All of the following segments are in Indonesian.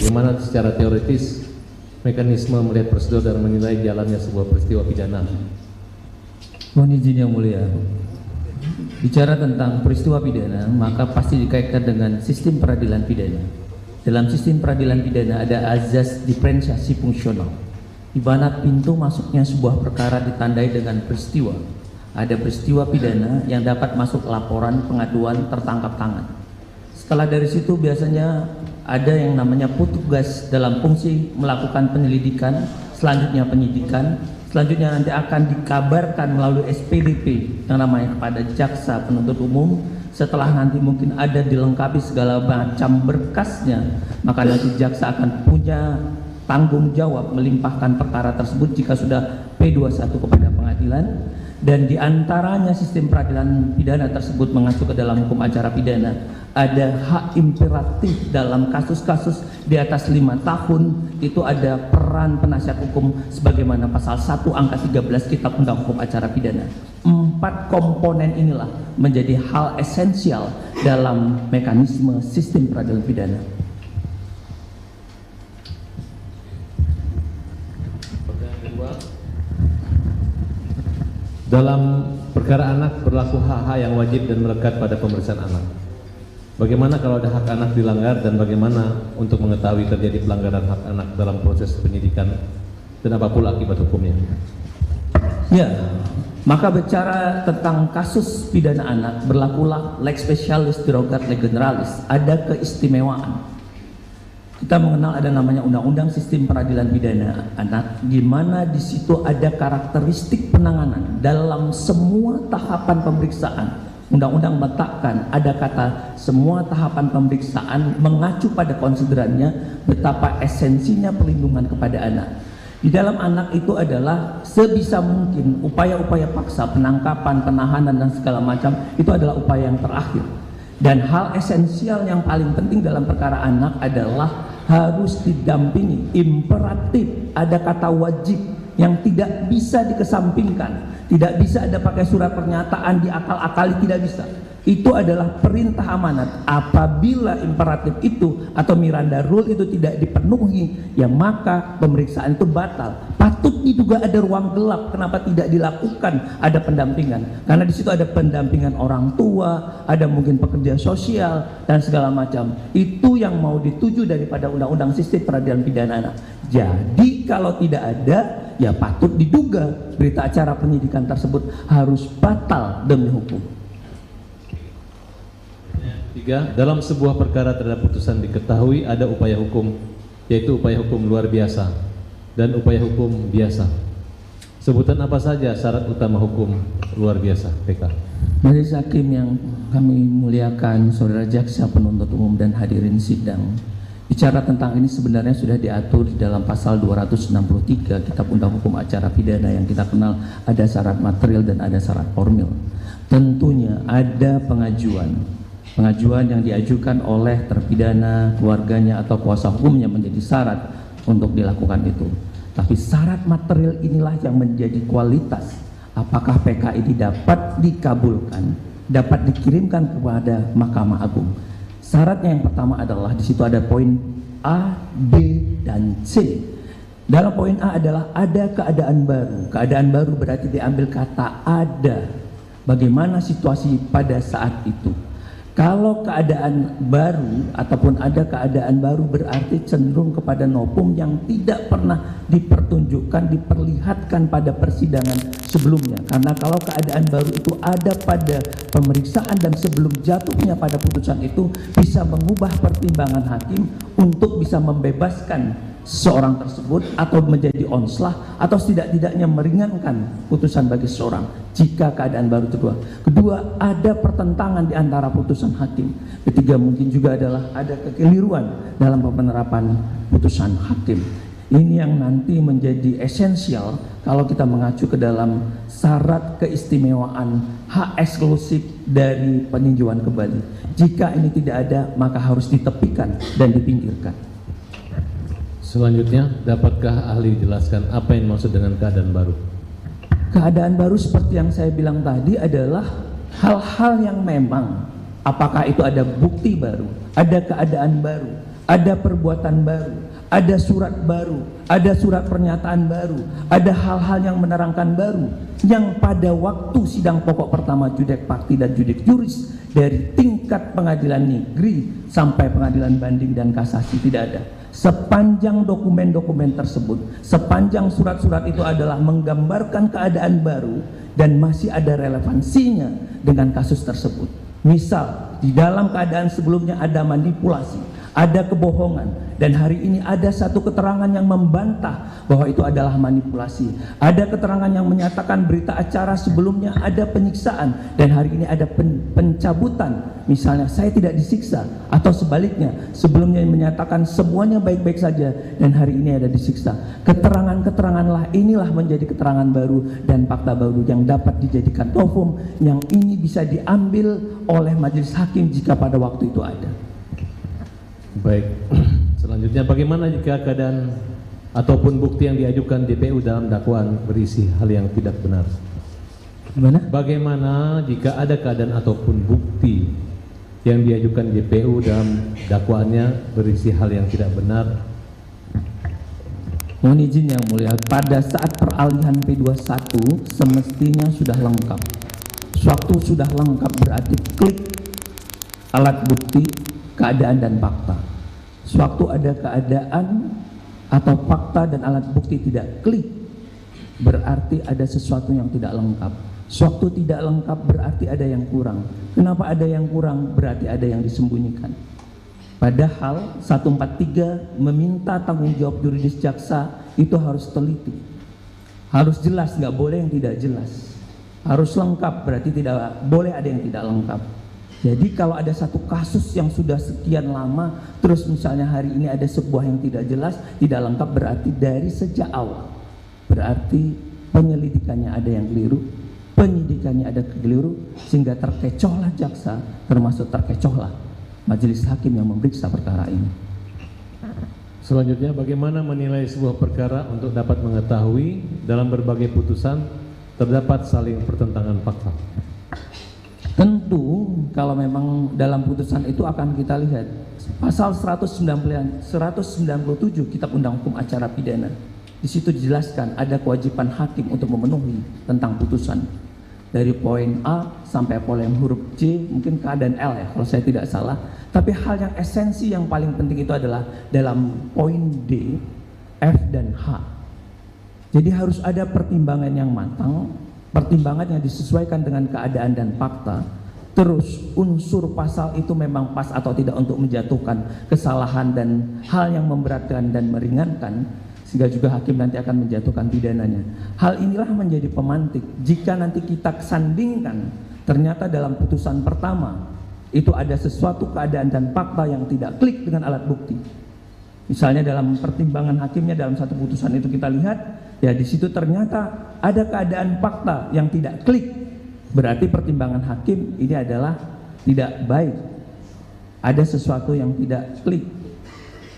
bagaimana secara teoritis mekanisme melihat prosedur dan menilai jalannya sebuah peristiwa pidana? Mohon izin yang mulia. Bicara tentang peristiwa pidana, maka pasti dikaitkan dengan sistem peradilan pidana. Dalam sistem peradilan pidana ada azas diferensiasi fungsional, di mana pintu masuknya sebuah perkara ditandai dengan peristiwa. Ada peristiwa pidana yang dapat masuk laporan, pengaduan, tertangkap tangan. Setelah dari situ biasanya ada yang namanya petugas dalam fungsi melakukan penyelidikan, selanjutnya penyidikan, selanjutnya nanti akan dikabarkan melalui SPDP yang namanya kepada jaksa penuntut umum. Setelah nanti mungkin ada dilengkapi segala macam berkasnya, maka nanti jaksa akan punya tanggung jawab melimpahkan perkara tersebut jika sudah P21 kepada pengadilan. Dan diantaranya sistem peradilan pidana tersebut mengacu ke dalam hukum acara pidana. Ada hak imperatif dalam kasus-kasus di atas 5 tahun, itu ada peran penasihat hukum sebagaimana pasal 1 angka 13 Kitab Undang Hukum Acara Pidana. 4 komponen inilah menjadi hal esensial dalam mekanisme sistem peradilan pidana. Dalam perkara anak berlaku hak-hak yang wajib dan melekat pada pemeriksaan anak. Bagaimana kalau ada hak anak dilanggar dan bagaimana untuk mengetahui terjadi pelanggaran hak anak dalam proses penyidikan dan apa pula akibat hukumnya? Ya, maka bicara tentang kasus pidana anak berlakulah lex specialis derogat lex generalis, ada keistimewaan. Kita mengenal ada namanya Undang-Undang Sistem Peradilan Pidana Anak, di mana di situ ada karakteristik penanganan dalam semua tahapan pemeriksaan. Undang-undang meletakkan ada kata semua tahapan pemeriksaan mengacu pada konsiderannya betapa esensinya perlindungan kepada anak. Di dalam anak itu adalah sebisa mungkin upaya-upaya paksa, penangkapan, penahanan dan segala macam itu adalah upaya yang terakhir. Dan hal esensial yang paling penting dalam perkara anak adalah harus didampingi, imperatif, ada kata wajib yang tidak bisa dikesampingkan, tidak bisa ada pakai surat pernyataan diakal-akali, tidak bisa. Itu adalah perintah amanat. Apabila imperatif itu atau Miranda Rule itu tidak dipenuhi, ya maka pemeriksaan itu batal. Patut diduga ada ruang gelap, kenapa tidak dilakukan ada pendampingan? Karena di situ ada pendampingan orang tua, ada mungkin pekerja sosial dan segala macam. Itu yang mau dituju daripada Undang-Undang Sistem Peradilan Pidana Anak. Jadi kalau tidak ada, ya patut diduga berita acara penyidikan tersebut harus batal demi hukum. 3. Dalam sebuah perkara terhadap putusan diketahui ada upaya hukum, yaitu upaya hukum luar biasa dan upaya hukum biasa. Sebutan apa saja syarat utama hukum luar biasa, PK? Majelis Hakim yang kami muliakan, saudara jaksa penuntut umum dan hadirin sidang, bicara tentang ini sebenarnya sudah diatur di dalam pasal 263 Kitab Undang Hukum Acara Pidana yang kita kenal ada syarat material dan ada syarat formil. Tentunya ada pengajuan yang diajukan oleh terpidana, keluarganya atau kuasa hukumnya menjadi syarat untuk dilakukan itu. Tapi syarat material inilah yang menjadi kualitas. Apakah PK ini dapat dikabulkan, dapat dikirimkan kepada Mahkamah Agung. Syaratnya yang pertama adalah di situ ada poin A, B, dan C. Dalam poin A adalah ada keadaan baru. Keadaan baru berarti diambil kata ada. Bagaimana situasi pada saat itu? Kalau keadaan baru ataupun ada keadaan baru berarti cenderung kepada novum yang tidak pernah dipertunjukkan, diperlihatkan pada persidangan sebelumnya. Karena kalau keadaan baru itu ada pada pemeriksaan dan sebelum jatuhnya pada putusan itu bisa mengubah pertimbangan hakim untuk bisa membebaskan seorang tersebut atau menjadi onslah atau setidak-tidaknya meringankan putusan bagi seseorang jika keadaan baru kedua ada pertentangan di antara putusan hakim. Ketiga mungkin juga adalah ada kekeliruan dalam penerapan putusan hakim. Ini yang nanti menjadi esensial kalau kita mengacu ke dalam syarat keistimewaan hak eksklusif dari peninjauan kembali. Jika ini tidak ada maka harus ditepikan dan dipinggirkan. Selanjutnya, dapatkah ahli jelaskan apa yang dimaksud dengan keadaan baru? Keadaan baru seperti yang saya bilang tadi adalah hal-hal yang memang apakah itu ada bukti baru, ada keadaan baru, ada perbuatan baru, ada surat baru, ada surat pernyataan baru, ada hal-hal yang menerangkan baru yang pada waktu sidang pokok pertama judek fakti dan judek juris dari tingkat pengadilan negeri sampai pengadilan banding dan kasasi tidak ada. Sepanjang dokumen-dokumen tersebut, sepanjang surat-surat itu adalah menggambarkan keadaan baru dan masih ada relevansinya dengan kasus tersebut. Misal, di dalam keadaan sebelumnya ada manipulasi, ada kebohongan, dan hari ini ada satu keterangan yang membantah bahwa itu adalah manipulasi. Ada keterangan yang menyatakan berita acara sebelumnya ada penyiksaan, dan hari ini ada pencabutan. Misalnya saya tidak disiksa, atau sebaliknya sebelumnya menyatakan semuanya baik-baik saja dan hari ini ada disiksa. Keterangan-keteranganlah inilah menjadi keterangan baru dan fakta baru yang dapat dijadikan novum, yang ini bisa diambil oleh majelis hakim jika pada waktu itu ada. Baik, selanjutnya bagaimana jika keadaan ataupun bukti yang diajukan DPU dalam dakwaan berisi hal yang tidak benar? Gimana? Bagaimana jika ada keadaan ataupun bukti yang diajukan DPU dalam dakwaannya berisi hal yang tidak benar? Mohon izin yang mulia, pada saat peralihan P21 semestinya sudah lengkap. Suatu sudah lengkap berarti klik alat bukti, keadaan dan fakta. Sewaktu ada keadaan atau fakta dan alat bukti tidak klik, berarti ada sesuatu yang tidak lengkap. Sewaktu tidak lengkap berarti ada yang kurang. Kenapa ada yang kurang? Berarti ada yang disembunyikan. Padahal 143 meminta tanggung jawab yuridis jaksa itu harus teliti, harus jelas, nggak boleh yang tidak jelas. Harus lengkap, berarti tidak boleh ada yang tidak lengkap. Jadi kalau ada satu kasus yang sudah sekian lama, terus misalnya hari ini ada sebuah yang tidak jelas, tidak lengkap, berarti dari sejak awal. Berarti penyelidikannya ada yang keliru, penyidikannya ada keliru, sehingga terkecohlah jaksa, termasuk terkecohlah majelis hakim yang memeriksa perkara ini. Selanjutnya, bagaimana menilai sebuah perkara untuk dapat mengetahui dalam berbagai putusan terdapat saling pertentangan fakta? Tentu kalau memang dalam putusan itu akan kita lihat pasal 197 Kitab Undang Hukum Acara Pidana. Di situ dijelaskan ada kewajiban hakim untuk memenuhi tentang putusan dari poin A sampai poin huruf C, mungkin K dan L ya kalau saya tidak salah. Tapi hal yang esensi yang paling penting itu adalah dalam poin D, F dan H. Jadi harus ada pertimbangan yang matang, pertimbangan yang disesuaikan dengan keadaan dan fakta. Terus unsur pasal itu memang pas atau tidak untuk menjatuhkan kesalahan dan hal yang memberatkan dan meringankan, sehingga juga hakim nanti akan menjatuhkan pidananya. Hal inilah menjadi pemantik jika nanti kita sandingkan ternyata dalam putusan pertama itu ada sesuatu keadaan dan fakta yang tidak klik dengan alat bukti. Misalnya dalam pertimbangan hakimnya dalam satu putusan itu kita lihat, ya di situ ternyata ada keadaan fakta yang tidak klik, berarti pertimbangan hakim ini adalah tidak baik. Ada sesuatu yang tidak klik.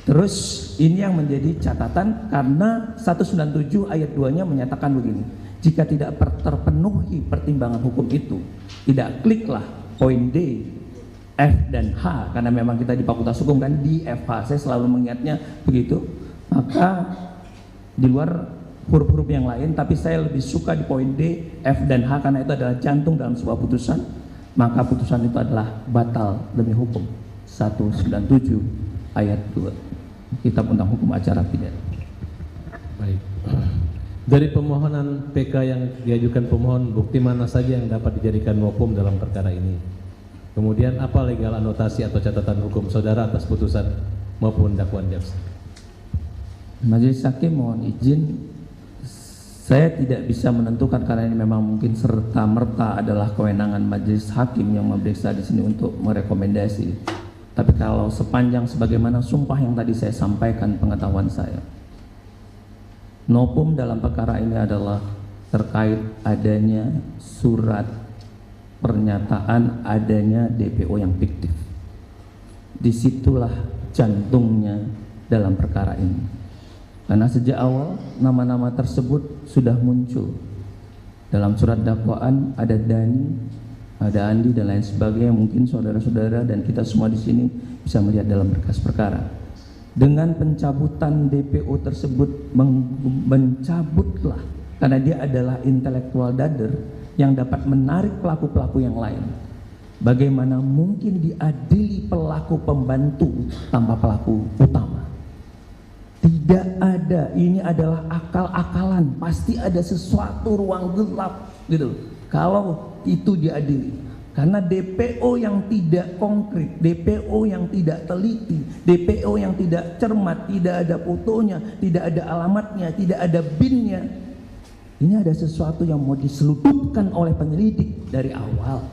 Terus ini yang menjadi catatan karena 197 ayat 2-nya menyatakan begini, jika tidak terpenuhi pertimbangan hukum itu, tidak kliklah poin D, F dan H, karena memang kita di Fakultas Hukum kan di FH, saya selalu mengingatnya begitu, maka di luar huruf-huruf yang lain, tapi saya lebih suka di poin D, F dan H karena itu adalah jantung dalam sebuah putusan, maka putusan itu adalah batal demi hukum. 197 ayat 2 Kitab Undang Hukum Acara Pidana. Baik. Dari permohonan PK yang diajukan pemohon, bukti mana saja yang dapat dijadikan novum dalam perkara ini? Kemudian apa legal anotasi atau catatan hukum saudara atas putusan maupun dakwaan jaksa? Majelis hakim mohon izin, saya tidak bisa menentukan karena ini memang mungkin serta-merta adalah kewenangan majelis hakim yang memeriksa di sini untuk merekomendasi. Tapi kalau sepanjang sebagaimana sumpah yang tadi saya sampaikan pengetahuan saya, novum dalam perkara ini adalah terkait adanya surat pernyataan adanya DPO yang fiktif. Disitulah jantungnya dalam perkara ini. Karena sejak awal nama-nama tersebut sudah muncul dalam surat dakwaan, ada Dani, ada Andi dan lain sebagainya. Mungkin saudara-saudara dan kita semua di sini bisa melihat dalam berkas perkara. Dengan pencabutan DPO tersebut mencabutlah, karena dia adalah intellectual dader yang dapat menarik pelaku-pelaku yang lain. Bagaimana mungkin diadili pelaku pembantu tanpa pelaku utama? Tidak ada, ini adalah akal-akalan, pasti ada sesuatu ruang gelap gitu kalau itu diadili. Karena DPO yang tidak konkret, DPO yang tidak teliti, DPO yang tidak cermat, tidak ada fotonya, tidak ada alamatnya, tidak ada BIN-nya, ini ada sesuatu yang mau diseludupkan oleh penyelidik dari awal.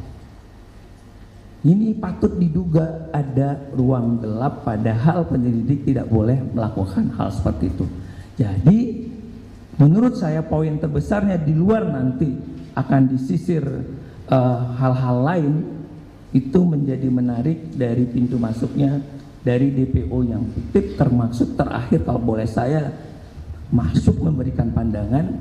Ini patut diduga ada ruang gelap, padahal penyelidik tidak boleh melakukan hal seperti itu. Jadi menurut saya poin terbesarnya di luar nanti akan disisir hal-hal lain, itu menjadi menarik dari pintu masuknya dari DPO yang fiktif, termasuk terakhir kalau boleh saya masuk memberikan pandangan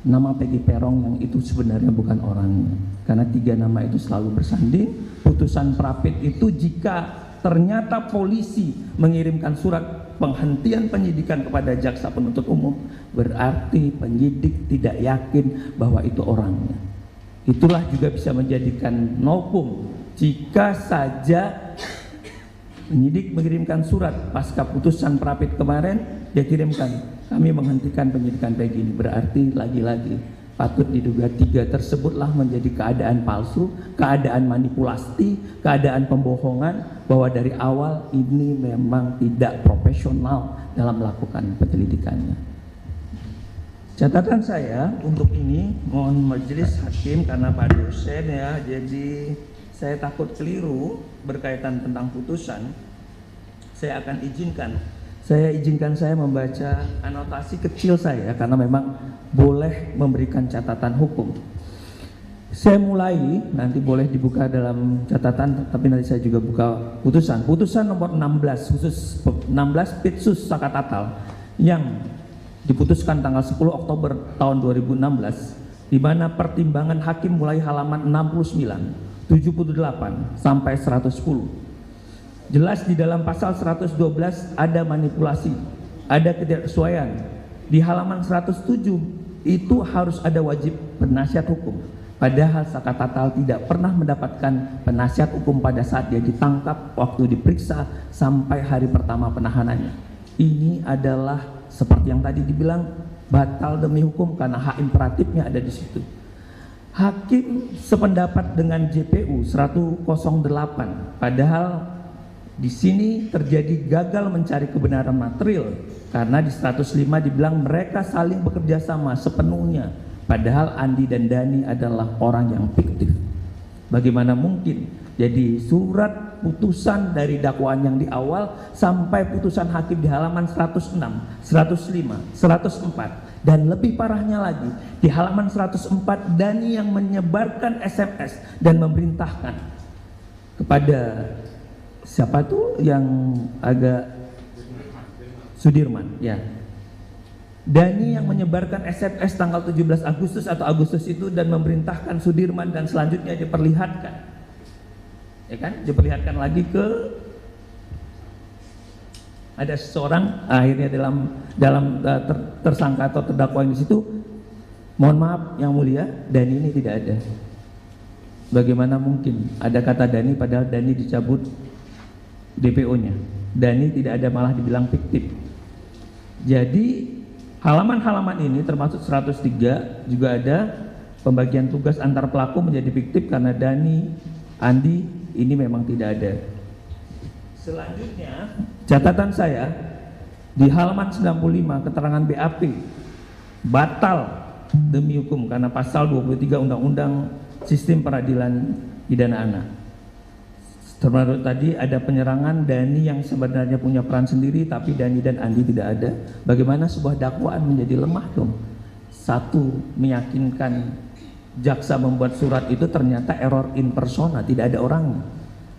nama Peggy Peron yang itu sebenarnya bukan orangnya, karena 3 nama itu selalu bersanding. Putusan Prapit itu jika ternyata polisi mengirimkan surat penghentian penyidikan kepada jaksa penuntut umum, berarti penyidik tidak yakin bahwa itu orangnya. Itulah juga bisa menjadikan novum jika saja penyidik mengirimkan surat pasca putusan Prapit kemarin, dia kirimkan, kami menghentikan penyidikan Peggy ini, berarti lagi-lagi patut diduga 3 tersebutlah menjadi keadaan palsu, keadaan manipulasi, keadaan pembohongan, bahwa dari awal ini memang tidak profesional dalam melakukan penyelidikannya. Catatan saya untuk ini, mohon majelis hakim karena Pak dosen ya, jadi saya takut keliru berkaitan tentang putusan. Saya akan izinkan saya membaca anotasi kecil saya karena memang boleh memberikan catatan hukum. Saya mulai, nanti boleh dibuka dalam catatan, tapi nanti saya juga buka putusan. Putusan nomor 16 khusus 16 Pitsus Sakatatal yang diputuskan tanggal 10 Oktober tahun 2016, di mana pertimbangan hakim mulai halaman 69, 78 sampai 110. Jelas di dalam pasal 112 ada manipulasi, ada ketidaksesuaian. Di halaman 107 itu harus ada wajib penasihat hukum. Padahal Sakatatal tidak pernah mendapatkan penasihat hukum pada saat dia ditangkap, waktu diperiksa sampai hari pertama penahanannya. Ini adalah seperti yang tadi dibilang, batal demi hukum karena hak imperatifnya ada di situ. Hakim sependapat dengan JPU 108, padahal di sini terjadi gagal mencari kebenaran material karena di 105 dibilang mereka saling bekerja sama sepenuhnya, padahal Andi dan Dani adalah orang yang fiktif. Bagaimana mungkin? Jadi surat putusan dari dakwaan yang di awal sampai putusan hakim di halaman 106, 105, 104, dan lebih parahnya lagi di halaman 104 Dani yang menyebarkan SMS dan memerintahkan kepada siapa tuh yang agak Sudirman ya. Dani yang menyebarkan SMS tanggal 17 Agustus atau Agustus itu dan memerintahkan Sudirman, dan selanjutnya diperlihatkan, ya kan, diperlihatkan lagi ke ada seseorang, akhirnya dalam tersangka atau terdakwa di situ. Mohon maaf yang mulia, Dani ini tidak ada. Bagaimana mungkin ada kata Dani padahal Dani dicabut DPO-nya? Dani tidak ada, malah dibilang fiktif. Jadi halaman-halaman ini termasuk 103 juga ada pembagian tugas antar pelaku menjadi fiktif karena Dani, Andi ini memang tidak ada. Selanjutnya catatan saya di halaman 95 keterangan BAP batal demi hukum karena pasal 23 Undang-Undang Sistem Peradilan Pidana Anak. Termasuk tadi ada penyerangan Dani yang sebenarnya punya peran sendiri, tapi Dani dan Andi tidak ada. Bagaimana sebuah dakwaan menjadi lemah dong? Satu, meyakinkan jaksa membuat surat itu ternyata error in persona, tidak ada orangnya.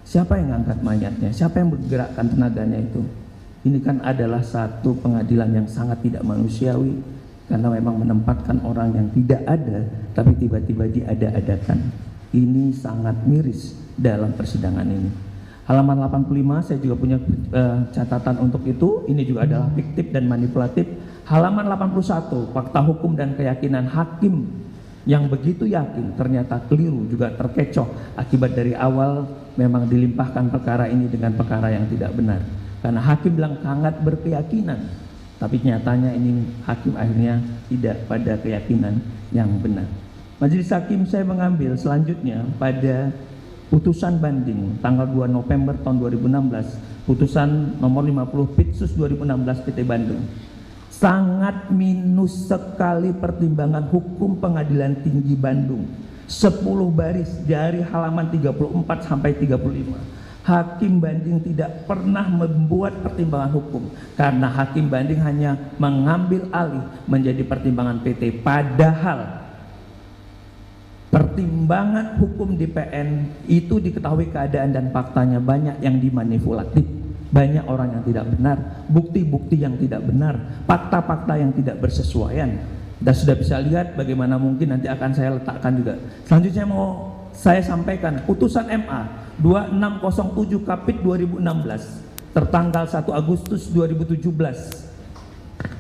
Siapa yang ngangkat mayatnya? Siapa yang bergerakkan tenaganya itu? Ini kan adalah satu pengadilan yang sangat tidak manusiawi karena memang menempatkan orang yang tidak ada tapi tiba-tiba diada-adakan. Ini sangat miris dalam persidangan ini. Halaman 85 saya juga punya catatan untuk itu. Ini juga adalah fiktif dan manipulatif. Halaman 81, fakta hukum dan keyakinan hakim yang begitu yakin ternyata keliru, juga terkecoh akibat dari awal memang dilimpahkan perkara ini dengan perkara yang tidak benar. Karena hakim bilang sangat berkeyakinan, tapi nyatanya ini hakim akhirnya tidak pada keyakinan yang benar. Majelis Hakim saya mengambil selanjutnya pada putusan banding tanggal 2 November tahun 2016, putusan nomor 50 Pitsus 2016 PT Bandung. Sangat minus sekali pertimbangan hukum Pengadilan Tinggi Bandung. 10 baris dari halaman 34 sampai 35. Hakim banding tidak pernah membuat pertimbangan hukum karena hakim banding hanya mengambil alih menjadi pertimbangan PT, padahal pertimbangan hukum di PN itu diketahui keadaan dan faktanya banyak yang dimanipulatif, banyak orang yang tidak benar, bukti-bukti yang tidak benar, fakta-fakta yang tidak bersesuaian. Dan sudah bisa lihat bagaimana mungkin nanti akan saya letakkan juga. Selanjutnya mau saya sampaikan putusan MA 2607 Kapit 2016 tertanggal 1 Agustus 2017.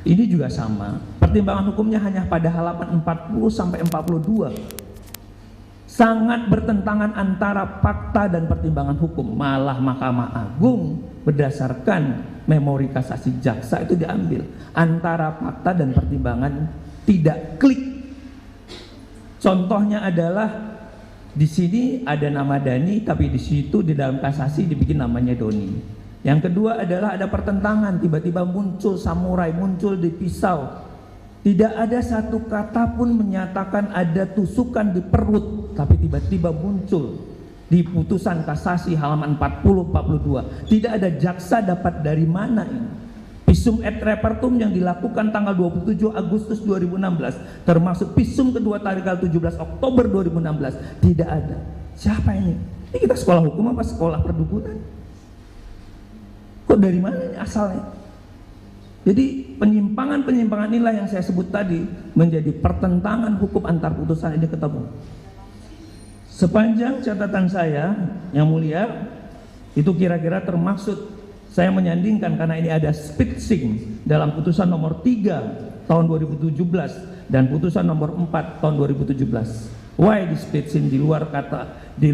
Ini juga sama, pertimbangan hukumnya hanya pada halaman 40 sampai 42. Sangat bertentangan antara fakta dan pertimbangan hukum. Malah Mahkamah Agung berdasarkan memori kasasi jaksa itu diambil antara fakta dan pertimbangan tidak klik. Contohnya adalah di sini ada nama Dani, tapi di situ di dalam kasasi dibikin namanya Doni. Yang kedua adalah ada pertentangan, tiba-tiba muncul samurai, muncul di pisau. Tidak ada satu kata pun menyatakan ada tusukan di perut, tapi tiba-tiba muncul di putusan kasasi halaman 40-42. Tidak ada jaksa dapat dari mana ini. Visum et repertum yang dilakukan tanggal 27 Agustus 2016, termasuk visum kedua tanggal 17 Oktober 2016, tidak ada. Siapa ini? Ini kita sekolah hukum apa sekolah perdukunan? Kok dari mana ini asalnya? Jadi penyimpangan-penyimpangan inilah yang saya sebut tadi menjadi pertentangan hukum antar putusan ini ketemu. Sepanjang catatan saya yang mulia, itu kira-kira termaksud saya menyandingkan karena ini ada spitsing dalam putusan nomor 3 tahun 2017 dan putusan nomor 4 tahun 2017. Why di spitsing di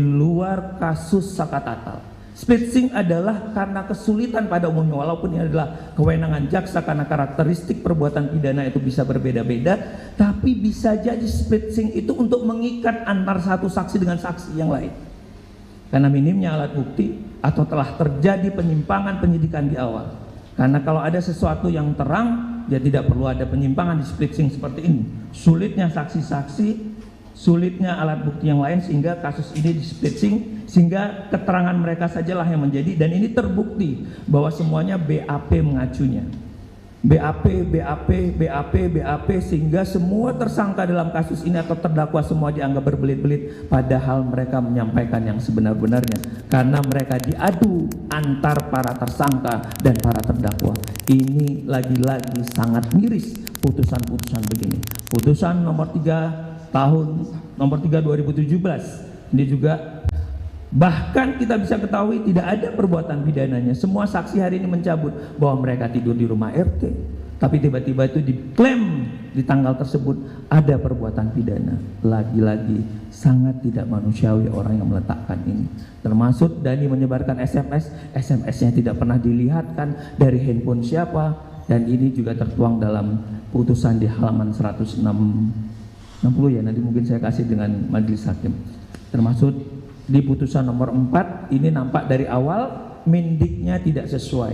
luar kasus sakatatal? Spitsing adalah karena kesulitan pada umumnya, walaupun ini adalah kewenangan jaksa karena karakteristik perbuatan pidana itu bisa berbeda-beda, tapi bisa jadi spitsing itu untuk mengikat antar satu saksi dengan saksi yang lain. Karena minimnya alat bukti atau telah terjadi penyimpangan penyidikan di awal. Karena kalau ada sesuatu yang terang, ya tidak perlu ada penyimpangan di splitsing seperti ini. Sulitnya saksi-saksi, sulitnya alat bukti yang lain, sehingga kasus ini di splitsing, sehingga keterangan mereka sajalah yang menjadi, dan ini terbukti bahwa semuanya BAP mengacunya. BAP, sehingga semua tersangka dalam kasus ini atau terdakwa semua dianggap berbelit-belit, padahal mereka menyampaikan yang sebenar-benarnya karena mereka diadu antar para tersangka dan para terdakwa. Ini lagi-lagi sangat miris putusan-putusan begini. Putusan nomor 3 2017 ini juga bahkan kita bisa ketahui tidak ada perbuatan pidananya. Semua saksi hari ini mencabut bahwa mereka tidur di rumah RT, tapi tiba-tiba itu diklaim di tanggal tersebut ada perbuatan pidana. Lagi-lagi sangat tidak manusiawi orang yang meletakkan ini. Termasuk Dani menyebarkan SMS-nya tidak pernah dilihatkan dari handphone siapa, dan ini juga tertuang dalam putusan di halaman 160 ya, nanti mungkin saya kasih dengan majelis hakim. Termasuk di putusan nomor 4 ini nampak dari awal mendiknya tidak sesuai.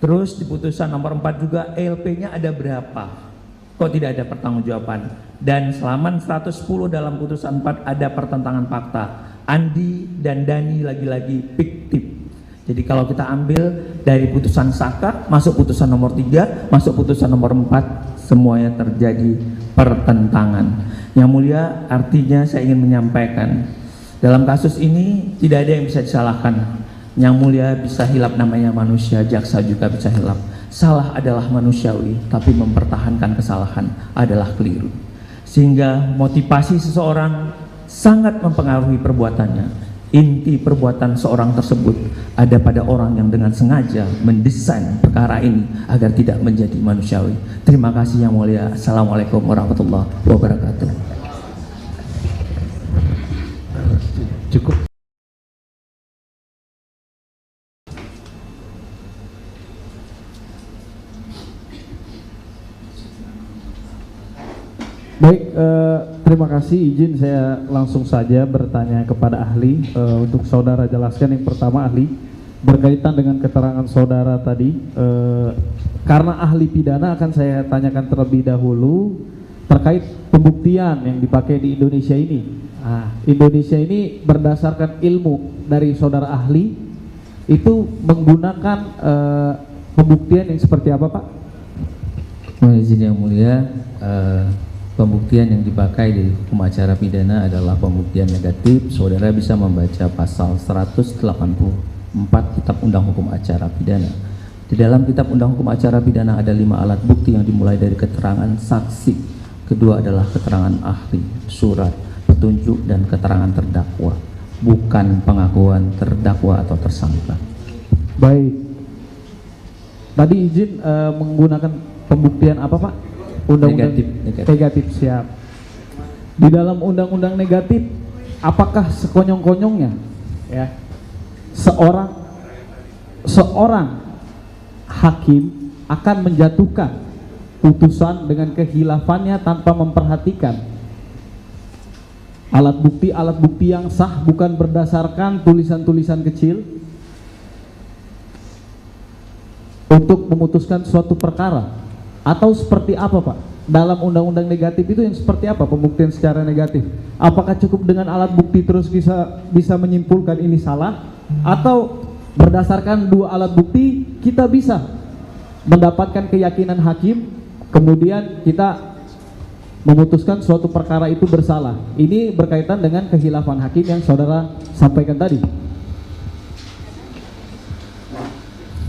Terus di putusan nomor 4 juga LP-nya ada berapa, kok tidak ada pertanggungjawaban. Dan selama 110 dalam putusan 4 ada pertentangan fakta. Andi dan Dani lagi-lagi fiktif. Jadi kalau kita ambil dari putusan Saka masuk putusan nomor 3, masuk putusan nomor 4, semuanya terjadi pertentangan. Yang mulia, artinya saya ingin menyampaikan dalam kasus ini tidak ada yang bisa disalahkan. Yang mulia, bisa hilap namanya manusia, jaksa juga bisa hilap. Salah adalah manusiawi, tapi mempertahankan kesalahan adalah keliru. Sehingga motivasi seseorang sangat mempengaruhi perbuatannya. inti perbuatan seorang tersebut ada pada orang yang dengan sengaja mendesain perkara ini agar tidak menjadi manusiawi. Terima kasih Yang Mulia. Assalamualaikum warahmatullahi wabarakatuh. Cukup. Baik, terima kasih. Izin saya langsung saja bertanya kepada ahli. Untuk saudara jelaskan yang pertama, ahli, berkaitan dengan keterangan saudara tadi, karena ahli pidana akan saya tanyakan terlebih dahulu terkait pembuktian yang dipakai di Indonesia ini. Indonesia ini berdasarkan ilmu dari saudara ahli itu menggunakan pembuktian yang seperti apa, Pak? Mohon izin Yang Mulia, pembuktian yang dipakai di hukum acara pidana adalah pembuktian negatif. Saudara bisa membaca pasal 184 Kitab Undang Hukum Acara Pidana. Di dalam Kitab Undang Hukum Acara Pidana ada 5 alat bukti yang dimulai dari keterangan saksi, kedua adalah keterangan ahli, surat, petunjuk, dan keterangan terdakwa, bukan pengakuan terdakwa atau tersangka. Baik. Tadi izin menggunakan pembuktian apa, Pak? Undang-undang negatif, siap. Di dalam undang-undang negatif, apakah sekonyong-konyongnya ya seorang hakim akan menjatuhkan putusan dengan kehilafannya tanpa memperhatikan alat bukti yang sah, bukan berdasarkan tulisan-tulisan kecil untuk memutuskan suatu perkara? Atau seperti apa, Pak? Dalam undang-undang negatif itu yang seperti apa pembuktian secara negatif? Apakah cukup dengan alat bukti terus bisa menyimpulkan ini salah? Atau berdasarkan 2 alat bukti kita bisa mendapatkan keyakinan hakim, kemudian kita memutuskan suatu perkara itu bersalah? Ini berkaitan dengan kehilafan hakim yang saudara sampaikan tadi.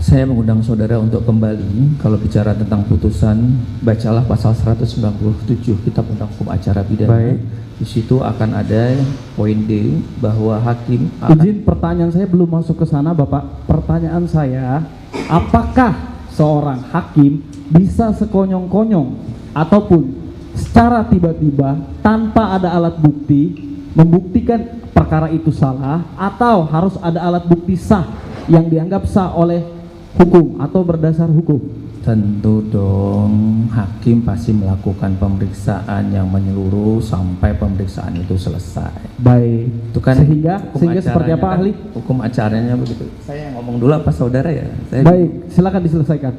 Saya mengundang saudara untuk kembali, kalau bicara tentang putusan, bacalah pasal 197 Kitab Undang Hukum Acara Pidana. Baik. Di situ akan ada poin D bahwa hakim Izin, pertanyaan saya belum masuk ke sana, Bapak. Pertanyaan saya, apakah seorang hakim bisa sekonyong-konyong ataupun secara tiba-tiba tanpa ada alat bukti membuktikan perkara itu salah, atau harus ada alat bukti sah yang dianggap sah oleh hukum atau berdasar hukum? Tentu dong, hakim pasti melakukan pemeriksaan yang menyeluruh sampai pemeriksaan itu selesai. Baik. Itu kan sehingga seperti apa, ahli? Hukum acaranya begitu. Saya ngomong dulu apa saudara ya? Baik, silakan diselesaikan.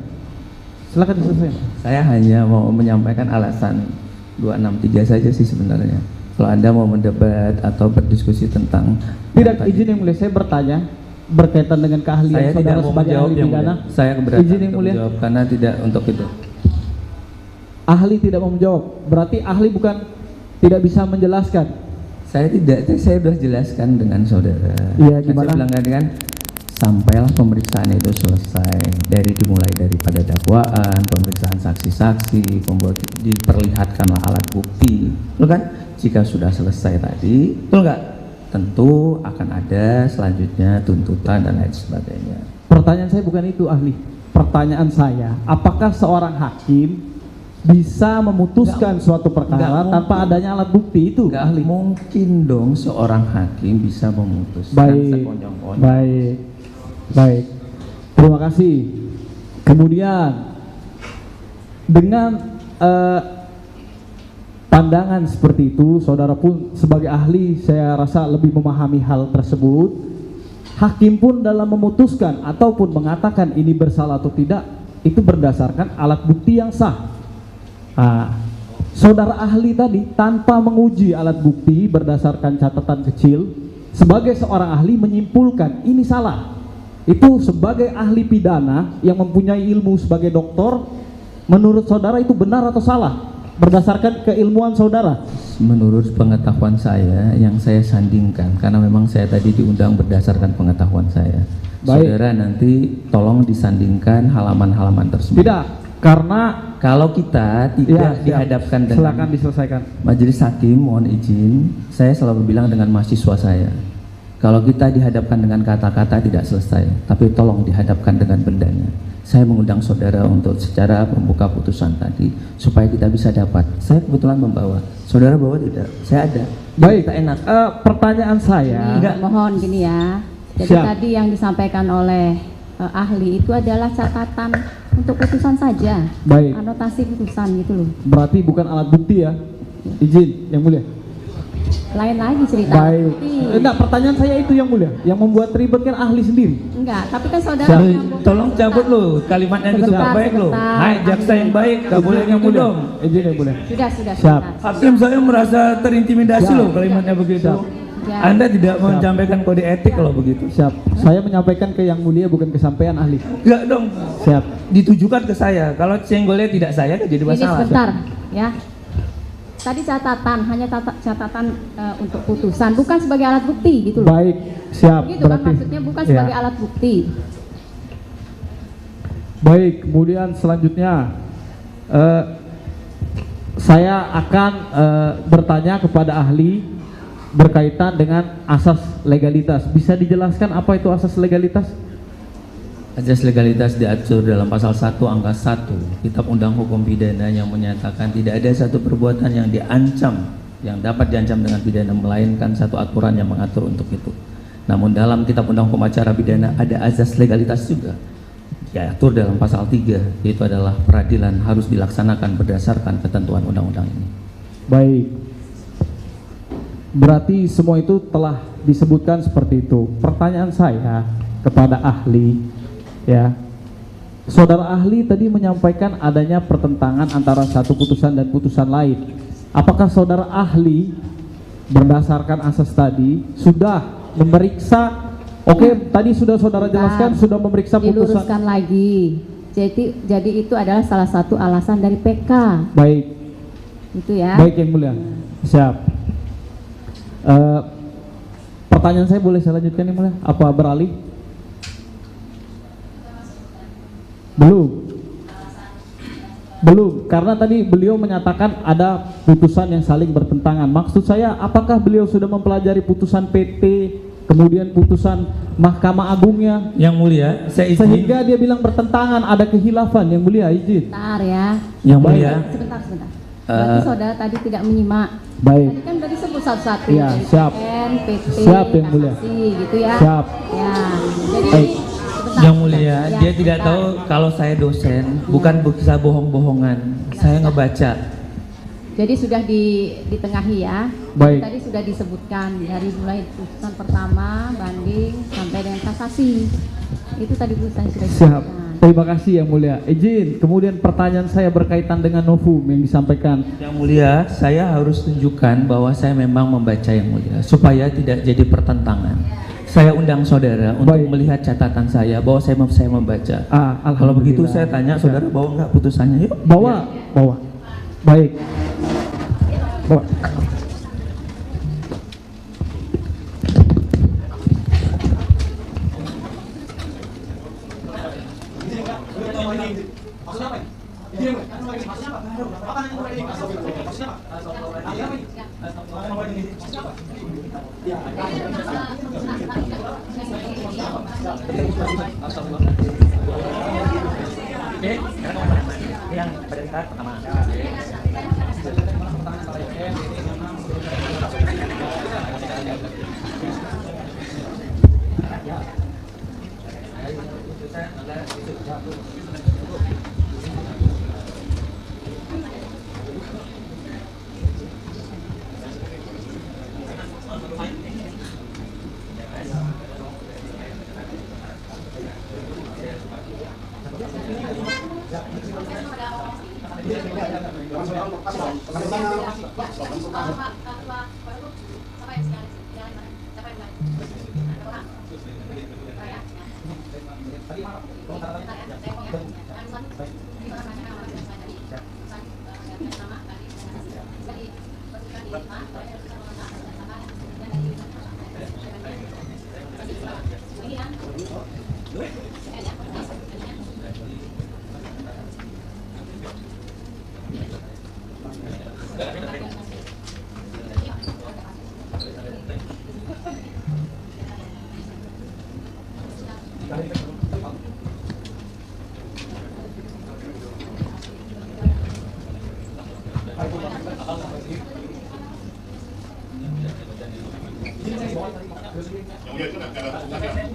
Silakan diselesaikan. Saya hanya mau menyampaikan alasan 263 saja sih sebenarnya. Kalau Anda mau mendebat atau berdiskusi tentang Tidak, izin yang mulia, saya bertanya berkaitan dengan keahlian saya saudara tidak mau sebagai menjawab ahli yang pidana. mulia. Saya keberatan Izin yang untuk mulia. menjawab karena tidak untuk itu. Ahli tidak mau menjawab, berarti ahli bukan tidak bisa menjelaskan. Saya tidak, saya sudah jelaskan dengan saudara. Iya, Kan gimana? saya bilang kan, sampailah pemeriksaan itu selesai, dimulai daripada dakwaan, pemeriksaan saksi-saksi, diperlihatkanlah alat bukti, betul kan? Jika sudah selesai tadi, betul nggak? Tentu akan ada selanjutnya tuntutan dan lain sebagainya. Pertanyaan saya bukan itu, ahli. Pertanyaan saya, apakah seorang hakim bisa memutuskan suatu perkara tanpa adanya alat bukti itu, Nggak ahli? mungkin dong seorang hakim bisa memutuskan Baik, sekonyong-konyong. baik, baik. Terima kasih. Kemudian dengan pandangan seperti itu, saudara pun sebagai ahli saya rasa lebih memahami hal tersebut. Hakim pun dalam memutuskan ataupun mengatakan ini bersalah atau tidak, itu berdasarkan alat bukti yang sah. Saudara ahli tadi tanpa menguji alat bukti berdasarkan catatan kecil, sebagai seorang ahli menyimpulkan ini salah. Itu sebagai ahli pidana yang mempunyai ilmu sebagai doktor, menurut saudara itu benar atau salah berdasarkan keilmuan saudara? Menurut pengetahuan saya yang saya sandingkan, karena memang saya tadi diundang berdasarkan pengetahuan saya. Baik. Saudara nanti tolong disandingkan halaman-halaman tersebut. Tidak, karena Kalau kita tidak dihadapkan dengan silakan diselesaikan. majelis hakim, mohon izin, saya selalu bilang dengan mahasiswa saya, Kalau kita dihadapkan dengan kata-kata tidak selesai, tapi tolong dihadapkan dengan bendanya. Saya mengundang saudara untuk secara membuka putusan tadi supaya kita bisa dapat. Saya kebetulan membawa. Saudara bawa tidak? Saya ada. Baik, Kita enak. pertanyaan saya. Ini mohon gini ya. Jadi Siap. tadi yang disampaikan oleh ahli itu adalah catatan untuk putusan saja. Baik. Anotasi putusan gitu loh. Berarti bukan alat bukti ya? Izin, yang mulia. Lain lagi cerita. Baik. Tapi- Enggak, pertanyaan saya itu yang mulia. Yang membuat ribet kan ahli sendiri. Enggak, tapi kan saudara Siap. menyambung- Tolong cabut lo kalimatnya itu Sebentar, gak baik lo. sebentar. Hai jaksa yang baik, gak boleh yang gitu dong. Izin yang mulia. Sudah, Siap. sebentar. Hakim saya merasa terintimidasi Siap. loh kalimatnya begitu. Siap. Ya. Anda tidak menyampaikan kode etik loh begitu. Siap. Saya menyampaikan ke yang mulia bukan ke sampean ahli. Enggak dong. Siap. Ditujukan ke saya. Kalau senggolnya tidak saya jadi Ini masalah. sebentar ya. Tadi catatan, hanya catatan untuk putusan, bukan sebagai alat bukti gitu loh. Baik, siap. Gitu kan Berarti maksudnya bukan Ya. sebagai alat bukti. Baik, kemudian selanjutnya saya akan bertanya kepada ahli berkaitan dengan asas legalitas. Bisa dijelaskan apa itu asas legalitas? Asas legalitas diatur dalam pasal 1 angka 1 Kitab Undang Hukum Pidana yang menyatakan tidak ada satu perbuatan yang diancam yang dapat diancam dengan pidana melainkan satu aturan yang mengatur untuk itu. Namun dalam Kitab Undang Hukum Acara Pidana ada asas legalitas juga diatur dalam pasal 3, yaitu adalah peradilan harus dilaksanakan berdasarkan ketentuan undang-undang ini. Baik. Berarti semua itu telah disebutkan seperti itu. Pertanyaan saya kepada ahli, ya, saudara ahli tadi menyampaikan adanya pertentangan antara satu putusan dan putusan lain. Apakah saudara ahli berdasarkan asas tadi sudah memeriksa? Oke, tadi sudah saudara jelaskan sudah memeriksa putusan. Diluruskan lagi. Jadi itu adalah salah satu alasan dari PK. Baik, Itu ya. baik yang mulia. Siap. Pertanyaan saya boleh saya lanjutkan yang mulia? Apa beralih? Belum, karena tadi beliau menyatakan ada putusan yang saling bertentangan. Maksud saya, apakah beliau sudah mempelajari putusan PT, kemudian putusan Mahkamah Agungnya, Yang mulia, saya izin. sehingga dia bilang bertentangan, ada kehilafan? Yang mulia, izin. Bentar ya. Yang mulia, Sebentar. Berarti saudara tadi tidak menyimak. Baik, Tadi kan udah disebut satu-satu. Iya, dari siap. PN, PT, Siap, Yang mulia. kasasi, gitu ya. siap. Ya. Jadi Baik. sebentar. yang mulia, Ya, dia tidak sebentar. tahu kalau saya dosen, bukan bisa bohong-bohongan. Saya ngebaca. Jadi sudah ditengahi ya. Baik. Tadi sudah disebutkan dari mulai putusan pertama, banding sampai dengan kasasi. Itu tadi putusan sudah Siap. disebutkan. Terima kasih yang mulia. Izin. Kemudian pertanyaan saya berkaitan dengan novum yang disampaikan. Yang mulia, saya harus tunjukkan bahwa saya memang membaca yang mulia, supaya tidak jadi pertentangan. Saya undang saudara untuk Baik. melihat catatan saya bahwa saya membaca. Kalau begitu Alhamdulillah. saya tanya saudara bawa nggak putusannya? Yuk. Bawa, bawa. Baik. Bawa. Yang perintah pertama.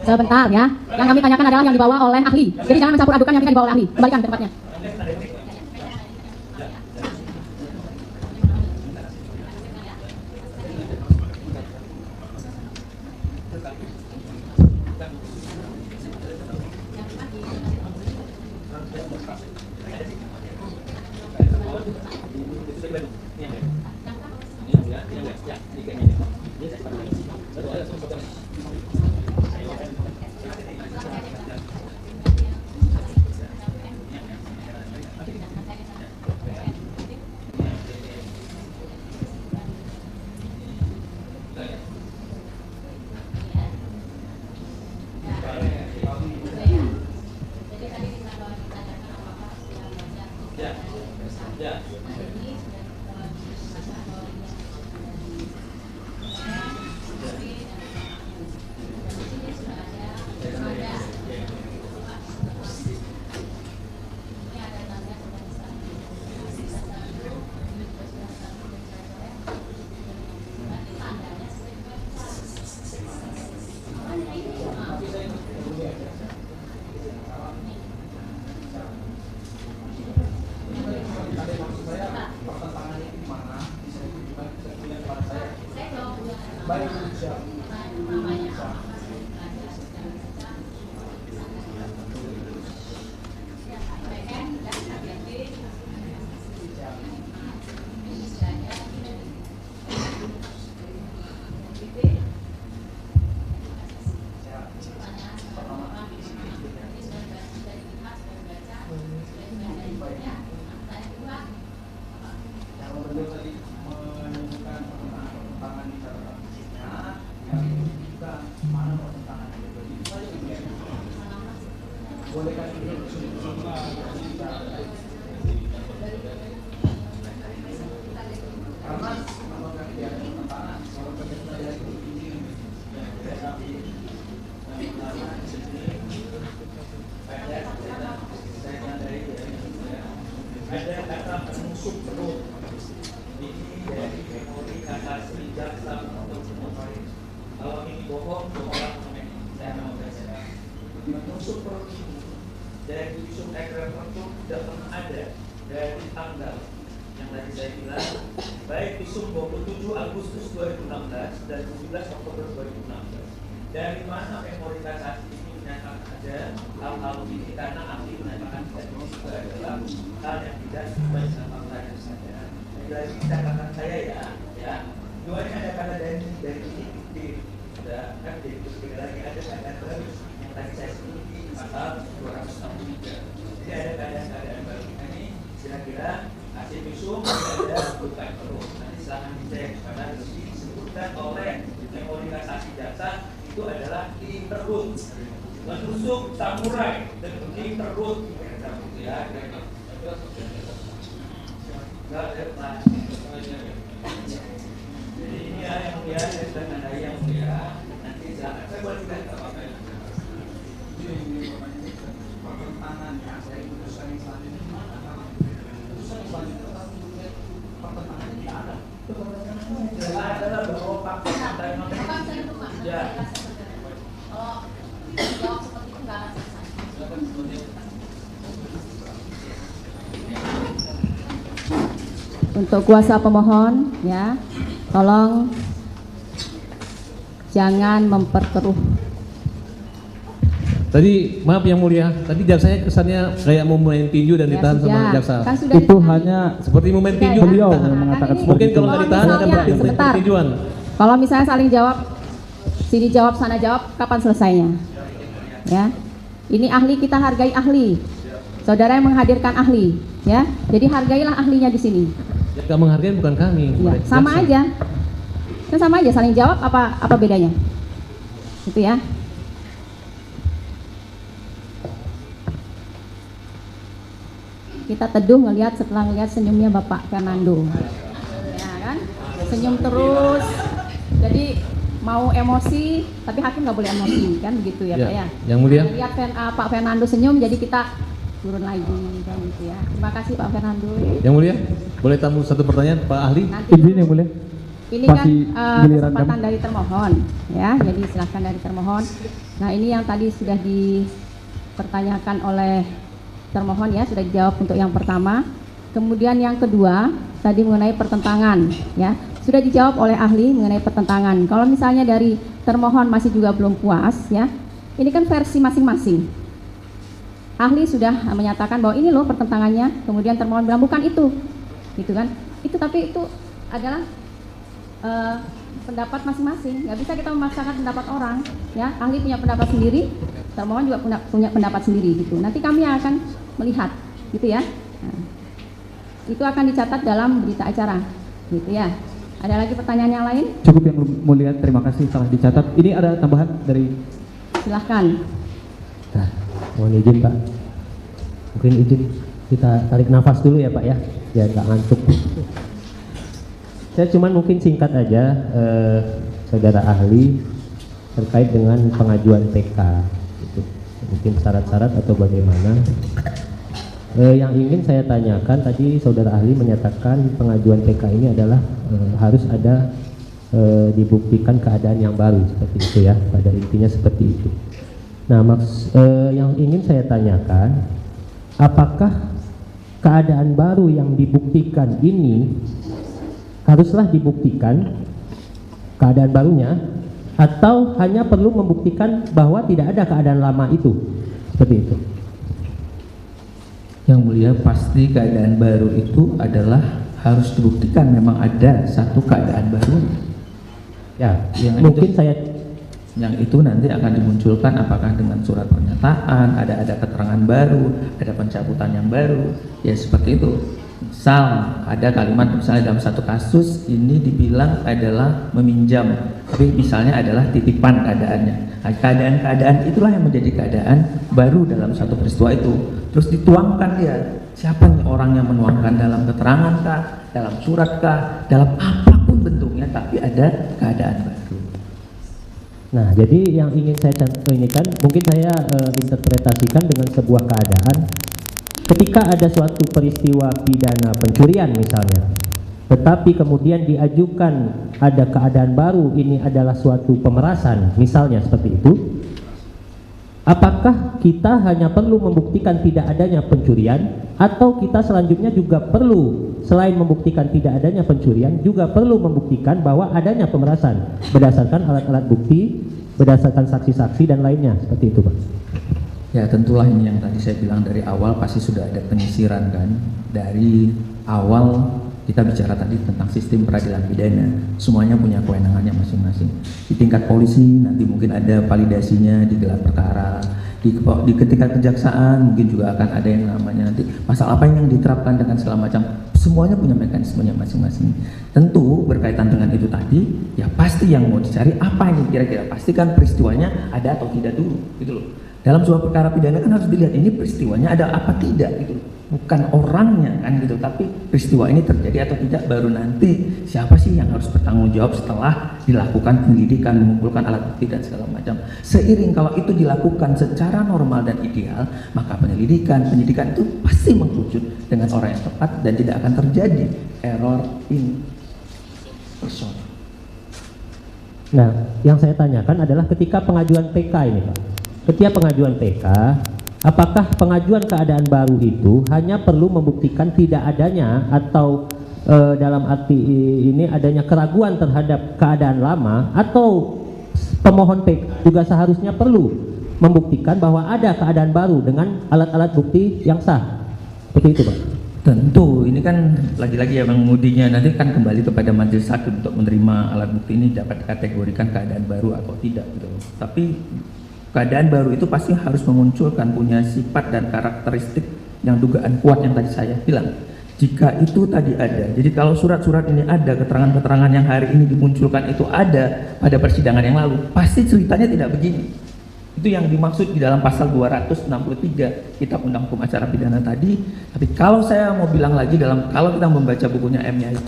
Sebentar ya, yang kami tanyakan adalah yang dibawa oleh ahli. Jadi jangan mencampur adukan yang dibawa oleh ahli. Kembalikan ke tempatnya. Ada kata penusuk perut. Ini dari memori kasasi jaksa untuk mengetahui. Kalau ini bohong, bohonglah saya mau baca. Menusuk perut ini dari visum et repertum tidak pernah ada dari tanggal yang tadi saya bilang, baik visum 27 Agustus 2016 dan 17 Oktober 2016. Dari mana memori kasasi ini menyatakan ada hal-hal ini, karena ahli menyatakan tidak ini juga adalah hal yang tidak sesuai dengan fakta yang saja. Lagi catatan saya ya. Dua ini ada kata dari ini sudah kan jadi sekali lagi ada keadaan baru yang tadi saya sebut di pasal 263. Jadi ada keadaan baru ini kira-kira hasil visum ada luka perut. Nanti silahkan dicek karena disebutkan oleh memori kasasi jaksa itu adalah di perut, menusuk samurai dan di perut ya. Jadi ini yang mulia dan ada yang mulia. Nanti silakan saya boleh tidak apa-apa. Pertentangan ya, saya putuskan yang selanjutnya. Putusan yang selanjutnya pertentangan tidak ada. Jelas adalah bahwa fakta ya. Kalau jawab seperti itu nggak akan selesai. Untuk kuasa pemohon, ya, tolong jangan memperkeruh. Tadi maaf yang mulia, tadi jaksanya kesannya kayak mau main tinju dan ditahan sudah. sama jaksa. Kan sudah Itu ditanya. hanya Seperti mau main Sudah, tinju ya. beliau ditahan. yang mengatakan Kan Mungkin seperti kalau itu. nggak ditahan ada misalnya, berarti sebentar. tinjuan. Kalau misalnya saling jawab, sini jawab, sana jawab, kapan selesainya? Ya, ini ahli, kita hargai ahli. Saudara yang menghadirkan ahli, ya. Jadi hargailah ahlinya di sini. Yang nggak menghargai bukan kami. Ya, mereka sama jaksa. aja. Kan sama aja, saling jawab apa bedanya? Gitu ya. Kita teduh ngelihat setelah ngelihat senyumnya Bapak Fernando. Ya kan? Senyum terus. Jadi mau emosi, tapi hakim nggak boleh emosi, kan begitu ya, Pak ya. Yang mulia. Lihat Pak Fernando senyum, jadi kita turun lagi, kan gitu ya. Terima kasih Pak Fernando. Yang mulia, boleh tamu satu pertanyaan Pak ahli? Nanti Izin yang mulia. ini kan Masih giliran kesempatan kami. dari termohon, ya. Jadi silahkan dari termohon. Nah ini yang tadi sudah dipertanyakan oleh termohon ya, sudah dijawab untuk yang pertama. Kemudian yang kedua tadi mengenai pertentangan, ya sudah dijawab oleh ahli mengenai pertentangan. Kalau misalnya dari termohon masih juga belum puas, ya ini kan versi masing-masing. Ahli sudah menyatakan bahwa ini loh pertentangannya, kemudian termohon bilang bukan itu, gitu kan? Itu tapi itu adalah pendapat masing-masing, nggak bisa kita memaksakan pendapat orang, ya. Ahli punya pendapat sendiri, termohon juga punya pendapat sendiri, gitu. Nanti kami akan melihat, gitu ya. Nah, itu akan dicatat dalam berita acara, gitu ya. Ada lagi pertanyaan yang lain? Cukup yang mulia, terima kasih telah dicatat. Ini ada tambahan dari Silahkan. Nah, mohon izin Pak, mungkin izin kita tarik nafas dulu ya Pak ya, biar nggak ngantuk. Saya cuman mungkin singkat aja, saudara ahli, terkait dengan pengajuan PK, gitu. Mungkin syarat-syarat atau bagaimana. Yang ingin saya tanyakan tadi saudara ahli menyatakan pengajuan PK ini adalah harus ada dibuktikan keadaan yang baru, seperti itu ya, pada intinya seperti itu. Nah, yang ingin saya tanyakan, apakah keadaan baru yang dibuktikan ini haruslah dibuktikan keadaan barunya, atau hanya perlu membuktikan bahwa tidak ada keadaan lama itu, seperti itu? Yang mulia, pasti keadaan baru itu adalah harus dibuktikan memang ada satu keadaan baru. Ya, Yang mungkin saya yang itu nanti akan dimunculkan apakah dengan surat pernyataan, ada keterangan baru, ada pencabutan yang baru, ya seperti itu. Misal ada kalimat misalnya dalam satu kasus ini dibilang adalah meminjam, tapi misalnya adalah titipan keadaannya. Nah, keadaan-keadaan itulah yang menjadi keadaan baru dalam satu peristiwa itu. Terus dituangkan dia, siapa nih orang yang menuangkan dalam keterangan kah, dalam surat kah, dalam apapun bentuknya, tapi ada keadaan baru. Nah, jadi yang ingin saya contohkan, mungkin saya interpretasikan dengan sebuah keadaan ketika ada suatu peristiwa pidana pencurian misalnya, tetapi kemudian diajukan ada keadaan baru, ini adalah suatu pemerasan, misalnya seperti itu. Apakah kita hanya perlu membuktikan tidak adanya pencurian, atau kita selanjutnya juga perlu selain membuktikan tidak adanya pencurian juga perlu membuktikan bahwa adanya pemerasan berdasarkan alat-alat bukti, berdasarkan saksi-saksi dan lainnya, seperti itu Pak? Ya tentulah ini yang tadi saya bilang dari awal pasti sudah ada penyisiran kan. Dari awal kita bicara tadi tentang sistem peradilan pidana, semuanya punya kewenangannya masing-masing. Di tingkat polisi nanti mungkin ada validasinya di gelar perkara, di ketika kejaksaan mungkin juga akan ada yang namanya nanti pasal apa yang diterapkan dengan segala macam. Semuanya punya mekanismenya masing-masing. Tentu berkaitan dengan itu tadi, ya pasti yang mau dicari apa ini kira-kira, pastikan peristiwanya ada atau tidak dulu, gitu loh. Dalam sebuah perkara pidana kan harus dilihat ini peristiwanya ada apa tidak, gitu, bukan orangnya kan gitu, tapi peristiwa ini terjadi atau tidak, baru nanti siapa sih yang harus bertanggung jawab setelah dilakukan penyelidikan, mengumpulkan alat bukti dan segala macam. Seiring kalau itu dilakukan secara normal dan ideal, maka penyidikan itu pasti mengkerucut dengan orang yang tepat dan tidak akan terjadi error in person. Nah, yang saya tanyakan adalah ketika pengajuan PK ini Pak. Ketika pengajuan PK, apakah pengajuan keadaan baru itu hanya perlu membuktikan tidak adanya atau dalam arti ini adanya keraguan terhadap keadaan lama, atau pemohon PK juga seharusnya perlu membuktikan bahwa ada keadaan baru dengan alat-alat bukti yang sah? Seperti itu Pak. Tentu ini kan lagi-lagi ya mengudinya nanti kan kembali kepada majelis hakim untuk menerima alat bukti ini dapat dikategorikan keadaan baru atau tidak gitu. Tapi keadaan baru itu pasti harus memunculkan punya sifat dan karakteristik yang dugaan kuat yang tadi saya bilang. Jika itu tadi ada, jadi kalau surat-surat ini ada, keterangan-keterangan yang hari ini dimunculkan itu ada pada persidangan yang lalu, pasti ceritanya tidak begini. Itu yang dimaksud di dalam pasal 263 Kitab Undang Hukum Acara Pidana tadi. Tapi kalau saya mau bilang lagi, kalau kita membaca bukunya M. Yahya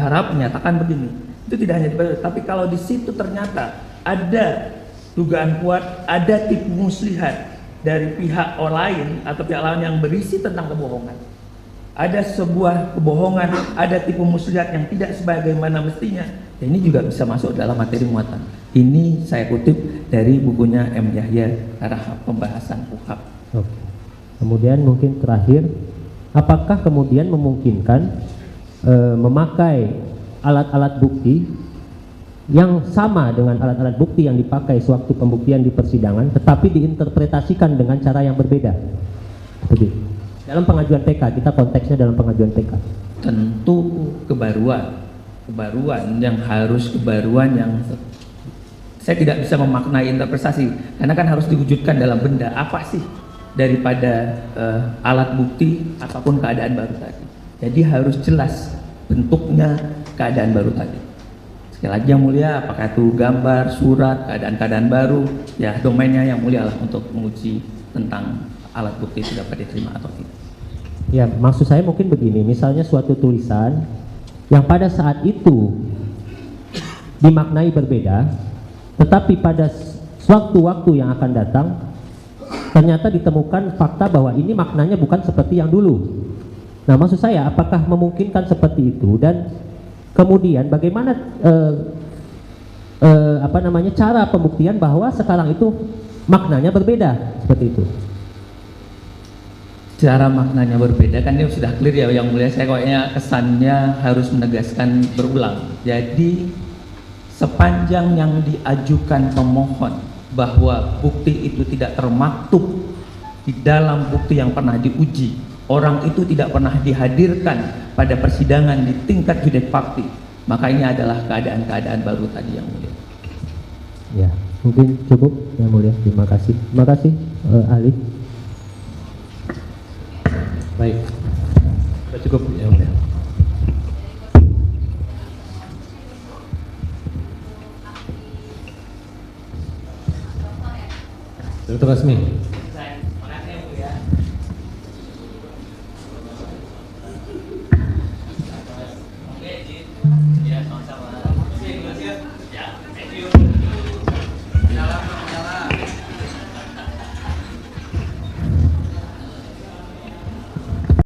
Harahap menyatakan begini, Itu tidak hanya diperiksa, tapi kalau di situ ternyata ada dugaan kuat, ada tipu muslihat dari pihak lain atau pihak lain yang berisi tentang kebohongan, ada sebuah kebohongan, ada tipu muslihat yang tidak sebagaimana mestinya, ya ini juga bisa masuk dalam materi muatan. Ini saya kutip dari bukunya M. Yahya, Arah Pembahasan UHAP. Oke. Kemudian mungkin terakhir, apakah kemudian memungkinkan memakai alat-alat bukti yang sama dengan alat-alat bukti yang dipakai sewaktu pembuktian di persidangan, tetapi diinterpretasikan dengan cara yang berbeda? Begitu. Dalam pengajuan PK, kita konteksnya dalam pengajuan PK. Tentu kebaruan yang harus kebaruan yang saya tidak bisa memaknai interpretasi, karena kan harus diwujudkan dalam benda apa sih daripada alat bukti ataupun keadaan baru tadi. Jadi harus jelas bentuknya keadaan baru tadi. Sekali lagi yang mulia, apakah itu gambar, surat, keadaan-keadaan baru, ya domainnya yang mulia lah untuk menguji tentang alat bukti itu dapat diterima atau tidak. Ya, maksud saya mungkin begini, misalnya suatu tulisan yang pada saat itu dimaknai berbeda, tetapi pada suatu waktu yang akan datang ternyata ditemukan fakta bahwa ini maknanya bukan seperti yang dulu. Nah, maksud saya apakah memungkinkan seperti itu, dan kemudian bagaimana cara pembuktian bahwa sekarang itu maknanya berbeda seperti itu? Cara maknanya berbeda kan ini sudah clear ya yang mulia, saya kayaknya kesannya harus menegaskan berulang. Jadi sepanjang yang diajukan pemohon bahwa bukti itu tidak termaktub di dalam bukti yang pernah diuji, orang itu tidak pernah dihadirkan pada persidangan di tingkat judek fakti, maka ini adalah keadaan-keadaan baru tadi yang mulia. Ya, mungkin cukup yang mulia. Terima kasih. Terima kasih ahli. Baik, sudah cukup yang mulia. Dr. Rasmi.